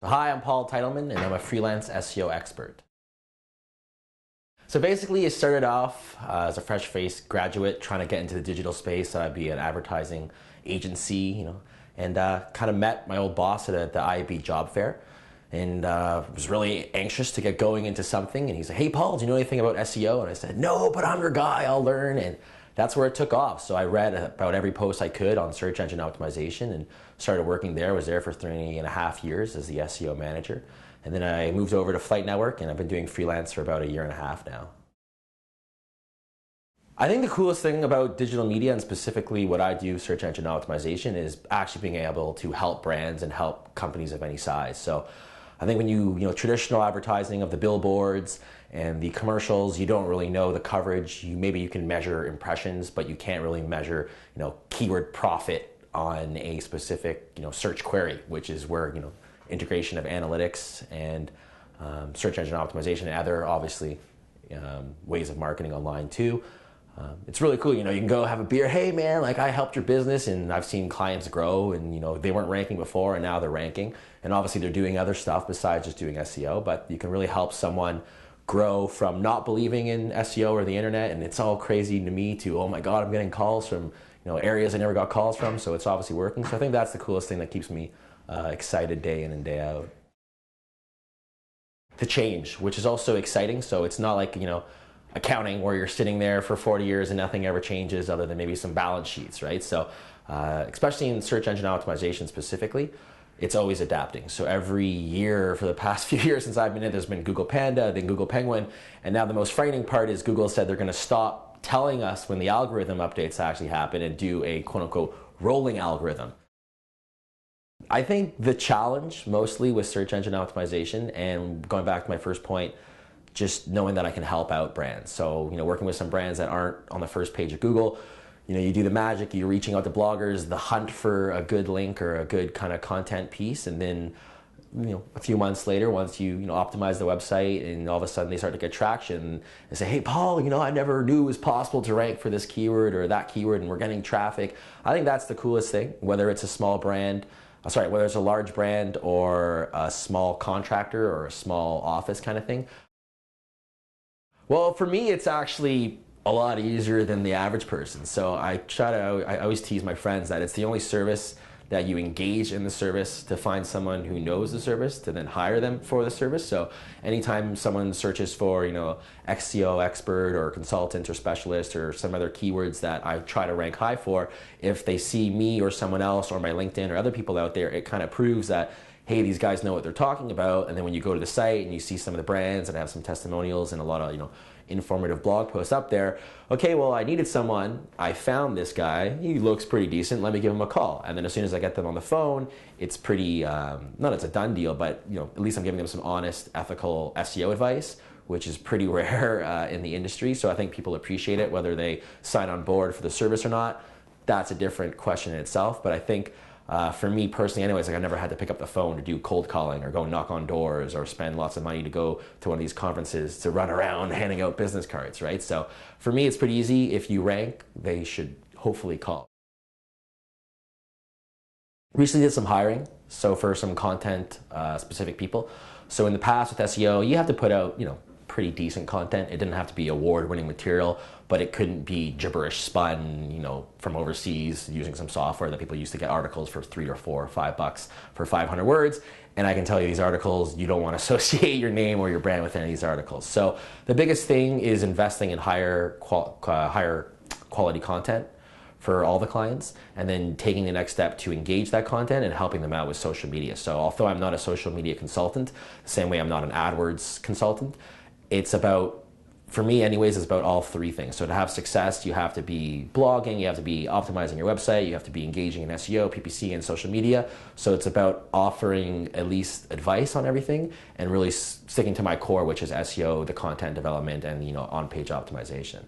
Hi, I'm Teitelman, and I'm a freelance SEO expert. So basically, it started off as a fresh-faced graduate trying to get into the digital space. So I'd be an advertising agency, and kind of met my old boss at the IAB job fair, and was really anxious to get going into something. And he's like, "Hey, Paul, do you know anything about SEO?" And I said, "No, but I'm your guy. I'll learn." And that's where it took off. So I read about every post I could on search engine optimization and started working there. I was there for 3.5 years as the SEO manager. And then I moved over to Flight Network, and I've been doing freelance for about 1.5 years now. I think the coolest thing about digital media, and specifically what I do, search engine optimization, is actually being able to help brands and help companies of any size. So I think when traditional advertising of the billboards and the commercials, you don't really know the coverage. Maybe you can measure impressions, but you can't really measure, keyword profit on a specific, search query, which is where, integration of analytics and search engine optimization and other, obviously, ways of marketing online too. It's really cool. You can go have a beer. Hey man, like I helped your business, and I've seen clients grow, and they weren't ranking before and now they're ranking. And obviously they're doing other stuff besides just doing SEO, but you can really help someone grow from not believing in SEO or the internet, and it's all crazy to me, to, oh my God, I'm getting calls from areas I never got calls from, so it's obviously working. So I think that's the coolest thing that keeps me excited day in and day out. The change, which is also exciting. So it's not like, accounting where you're sitting there for 40 years and nothing ever changes other than maybe some balance sheets, right? So especially in search engine optimization specifically, it's always adapting. So every year for the past few years since I've been in, there's been Google Panda, then Google Penguin, and now the most frightening part is Google said they're going to stop telling us when the algorithm updates actually happen and do a quote-unquote rolling algorithm. I think the challenge mostly with search engine optimization, and going back to my first point, just knowing that I can help out brands. So, working with some brands that aren't on the first page of Google, you do the magic, you're reaching out to bloggers, the hunt for a good link or a good kind of content piece, and then, a few months later, once you, optimize the website and all of a sudden they start to get traction and say, "Hey, Paul, I never knew it was possible to rank for this keyword or that keyword, and we're getting traffic." I think that's the coolest thing, whether it's a small brand, whether it's a large brand or a small contractor or a small office kind of thing. Well, for me, it's actually a lot easier than the average person. So I always tease my friends that it's the only service that you engage in the service to find someone who knows the service to then hire them for the service. So anytime someone searches for, SEO expert or consultant or specialist or some other keywords that I try to rank high for, if they see me or someone else or my LinkedIn or other people out there, it kind of proves that, hey, these guys know what they're talking about. And then when you go to the site and you see some of the brands and have some testimonials and a lot of, informative blog posts up there, okay, well, I needed someone, I found this guy, he looks pretty decent, let me give him a call. And then as soon as I get them on the phone, it's pretty, not it's a done deal, but at least I'm giving them some honest, ethical SEO advice, which is pretty rare in the industry. So I think people appreciate it, whether they sign on board for the service or not. That's a different question in itself, but I think for me personally anyways, I never had to pick up the phone to do cold calling or go knock on doors or spend lots of money to go to one of these conferences to run around handing out business cards, right? So for me, it's pretty easy. If you rank, they should hopefully call. Recently did some hiring, so for some content specific people. So in the past with SEO, you have to put out, pretty decent content. It didn't have to be award-winning material, but it couldn't be gibberish spun, from overseas using some software that people used to get articles for $3 or $4 or $5 for 500 words. And I can tell you these articles, you don't want to associate your name or your brand with any of these articles. So the biggest thing is investing in higher quality content for all the clients, and then taking the next step to engage that content and helping them out with social media. So although I'm not a social media consultant, the same way I'm not an AdWords consultant, it's about, for me anyways, it's about all three things. So to have success, you have to be blogging, you have to be optimizing your website, you have to be engaging in SEO, PPC, and social media. So it's about offering at least advice on everything and really sticking to my core, which is SEO, the content development, and on-page optimization.